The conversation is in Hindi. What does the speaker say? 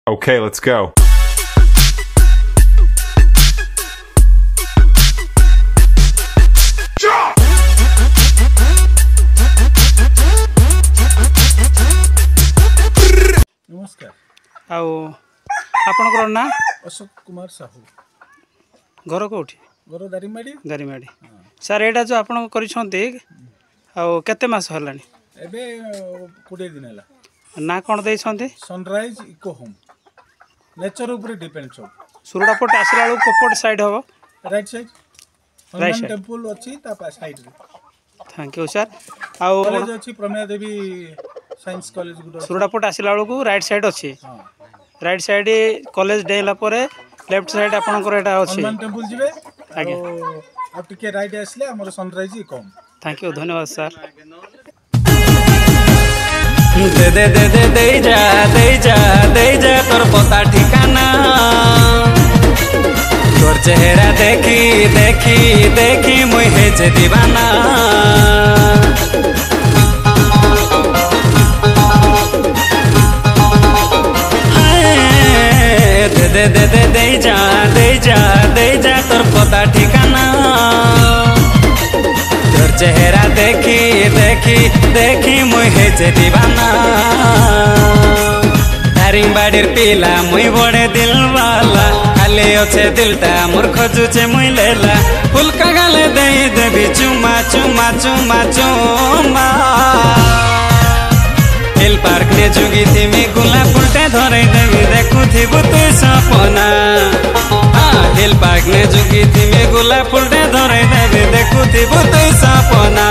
Okay, let's go. नमस्कार आपणकर ना अशोक कुमार साहू घर कौटी घर दारिमाड़ी दारिमाड़ी सर एटा जो आपण करिसंती केते मास हलानी एबे 20 दिन हला ना कोन देइसंती सनराइज इको होम नेचर ऊपर डिपेंड सब सुरडापट आसला बेलू कोपट साइड हबो right side right Hanuman side temple अछि ता साइड रे थैंक यू सर कॉलेज अछि प्रमेय देवी साइंस कॉलेज गुड सुरडापट आसला बेलू राइट साइड अछि हां राइट साइड कॉलेज डेला परे लेफ्ट साइड आपनकर एटा अछि हनुमान टेंपल जिवे आगे आ टिके राइट आसले हमर Sunrise Eco Home thank you धन्यवाद सर दे जा तोर पता ठिकाना तोर चेहरा देखी मुई हे जे दीवाना दे जा तोर पता ठिकाना तोर चेहरा देखी मुई हे जे दीवाना दारिंगबाड़ीर पीला मुई बड़े दिल वाला खाली अच्छे दिलटा मोर खोजुचे मुई लेला फुलका गाले दे देवी चुमा चुमा चुमा चुमा हिल पार्क ने जुगी थी मी गुला फुलटे धरे देवी देखु थी बुते सपना हिल पार्क ने जुगी थी मी गुला फुलटे धरे देवी देखु थी बुते सपना